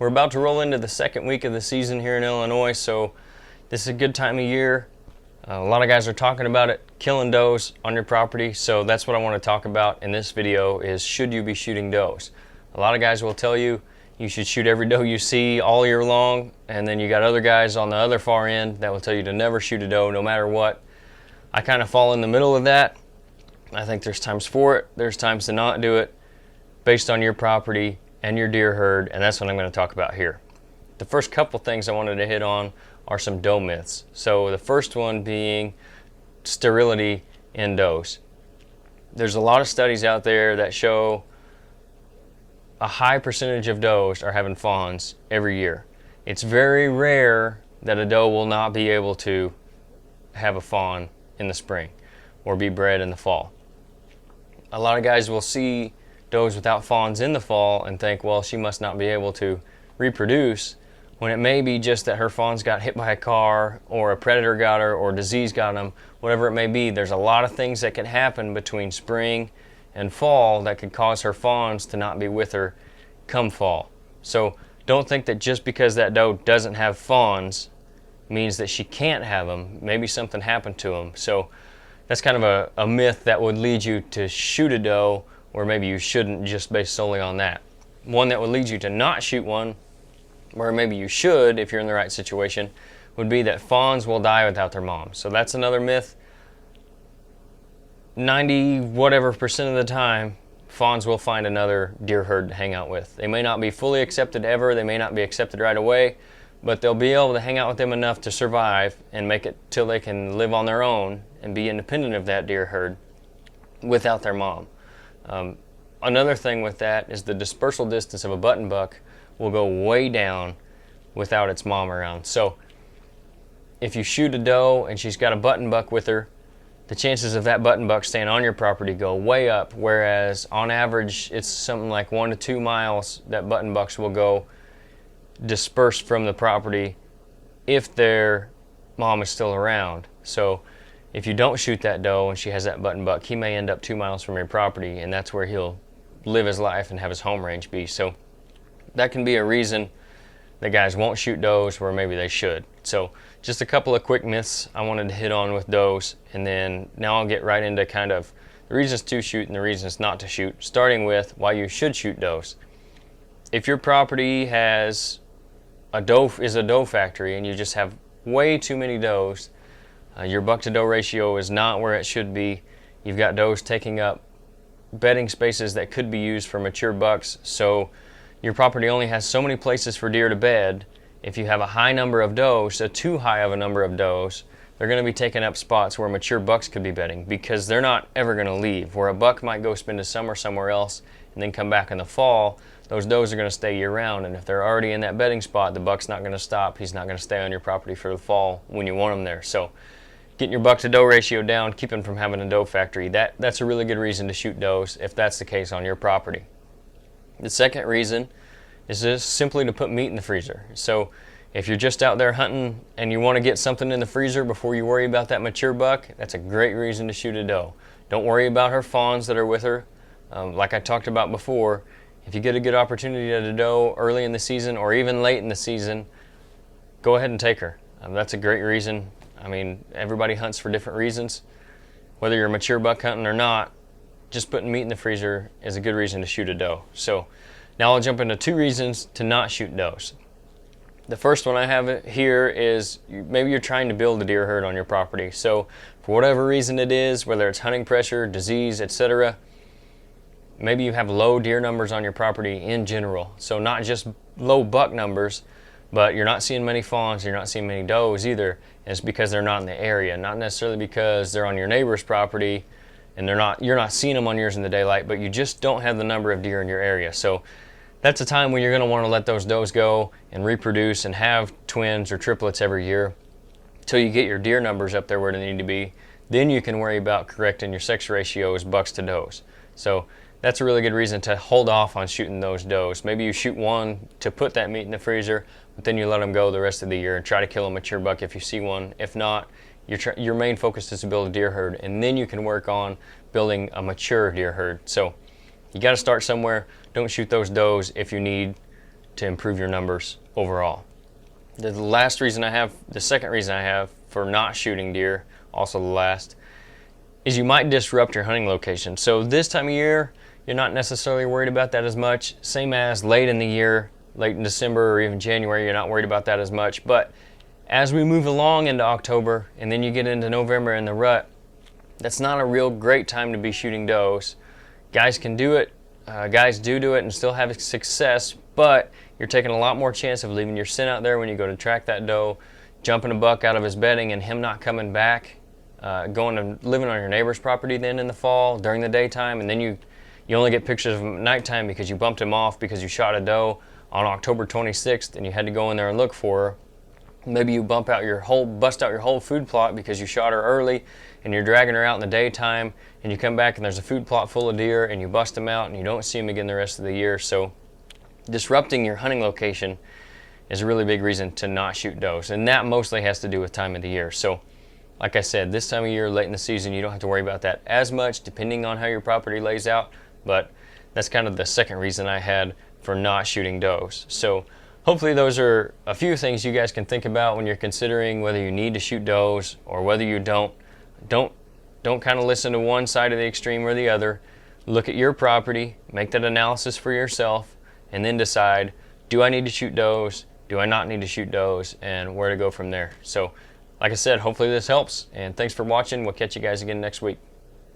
We're about to roll into the second week of the season here in Illinois, so this is a good time of year. A lot of guys are talking about it, killing does on your property, so that's what I want to talk about in this video is should you be shooting does. A lot of guys will tell you you should shoot every doe you see all year long, and then you got other guys on the other far end that will tell you to never shoot a doe no matter what. I kind of fall in the middle of that. I think there's times for it, there's times to not do it based on your property and your deer herd, and that's what I'm going to talk about here. The first couple things I wanted to hit on are some doe myths. So the first one being sterility in does. There's a lot of studies out there that show a high percentage of does are having fawns every year. It's very rare that a doe will not be able to have a fawn in the spring or be bred in the fall. A lot of guys will see does without fawns in the fall and think, well, she must not be able to reproduce, when it may be just that her fawns got hit by a car or a predator got her or disease got them, whatever it may be. There's a lot of things that can happen between spring and fall that could cause her fawns to not be with her come fall. So don't think that just because that doe doesn't have fawns means that she can't have them. Maybe something happened to them. So that's kind of a myth that would lead you to shoot a doe, or maybe you shouldn't just based solely on that. One that would lead you to not shoot one, or maybe you should if you're in the right situation, would be that fawns will die without their mom. So that's another myth. 90 whatever percent of the time, fawns will find another deer herd to hang out with. They may not be fully accepted ever, they may not be accepted right away, but they'll be able to hang out with them enough to survive and make it till they can live on their own and be independent of that deer herd without their mom. Another thing with that is the dispersal distance of a button buck will go way down without its mom around. So if you shoot a doe and she's got a button buck with her, the chances of that button buck staying on your property go way up, whereas on average it's something like 1 to 2 miles that button bucks will go dispersed from the property if their mom is still around. So if you don't shoot that doe and she has that button buck, he may end up 2 miles from your property, and that's where he'll live his life and have his home range be. So that can be a reason that guys won't shoot does where maybe they should. So just a couple of quick myths I wanted to hit on with does, and then now I'll get right into kind of the reasons to shoot and the reasons not to shoot, starting with why you should shoot does. If your property is a doe factory and you just have way too many does, your buck to doe ratio is not where it should be. You've got does taking up bedding spaces that could be used for mature bucks, so your property only has so many places for deer to bed. If you have a high number of does, so too high of a number of does, they're going to be taking up spots where mature bucks could be bedding, because they're not ever going to leave. Where a buck might go spend a summer somewhere else and then come back in the fall, those does are going to stay year round, and if they're already in that bedding spot, the buck's not going to stop. He's not going to stay on your property for the fall when you want him there. So getting your buck to doe ratio down, keeping from having a doe factory, that's a really good reason to shoot does if that's the case on your property. The second reason is just simply to put meat in the freezer. So if you're just out there hunting and you want to get something in the freezer before you worry about that mature buck, that's a great reason to shoot a doe. Don't worry about her fawns that are with her. Like I talked about before, if you get a good opportunity at a doe early in the season or even late in the season, go ahead and take her. That's a great reason. I mean, everybody hunts for different reasons. Whether you're a mature buck hunting or not, just putting meat in the freezer is a good reason to shoot a doe. So now I'll jump into 2 reasons to not shoot does. The first one I have here is maybe you're trying to build a deer herd on your property. So for whatever reason it is, whether it's hunting pressure, disease, etc., maybe you have low deer numbers on your property in general. So not just low buck numbers, but you're not seeing many fawns, you're not seeing many does either. And it's because they're not in the area, not necessarily because they're on your neighbor's property and you're not seeing them on yours in the daylight, but you just don't have the number of deer in your area. So that's a time when you're going to want to let those does go and reproduce and have twins or triplets every year until you get your deer numbers up there where they need to be. Then you can worry about correcting your sex ratios bucks to does. So that's a really good reason to hold off on shooting those does. Maybe you shoot one to put that meat in the freezer, but then you let them go the rest of the year and try to kill a mature buck if you see one. If not, your main focus is to build a deer herd, and then you can work on building a mature deer herd. So you got to start somewhere. Don't shoot those does if you need to improve your numbers overall. The second reason I have for not shooting deer, also the last, is you might disrupt your hunting location. So this time of year, you're not necessarily worried about that as much. Same as late in the year, late in December or even January, you're not worried about that as much. But as we move along into October and then you get into November in the rut, that's not a real great time to be shooting does. Guys can do it, guys do it and still have success, but you're taking a lot more chance of leaving your scent out there when you go to track that doe, jumping a buck out of his bedding and him not coming back, going and living on your neighbor's property then in the fall during the daytime, and then you only get pictures of him at nighttime because you bumped him off because you shot a doe on October 26th and you had to go in there and look for her. Maybe you bust out your whole food plot because you shot her early and you're dragging her out in the daytime, and you come back and there's a food plot full of deer and you bust them out and you don't see them again the rest of the year. So disrupting your hunting location is a really big reason to not shoot does, and that mostly has to do with time of the year. So like I said, this time of year, late in the season, you don't have to worry about that as much depending on how your property lays out, but that's kind of the second reason I had for not shooting does. So hopefully those are a few things you guys can think about when you're considering whether you need to shoot does or whether you don't. Don't kind of listen to one side of the extreme or the other. Look at your property, make that analysis for yourself, and then decide, do I need to shoot does? Do I not need to shoot does? And where to go from there. So like I said, hopefully this helps, and thanks for watching. We'll catch you guys again next week.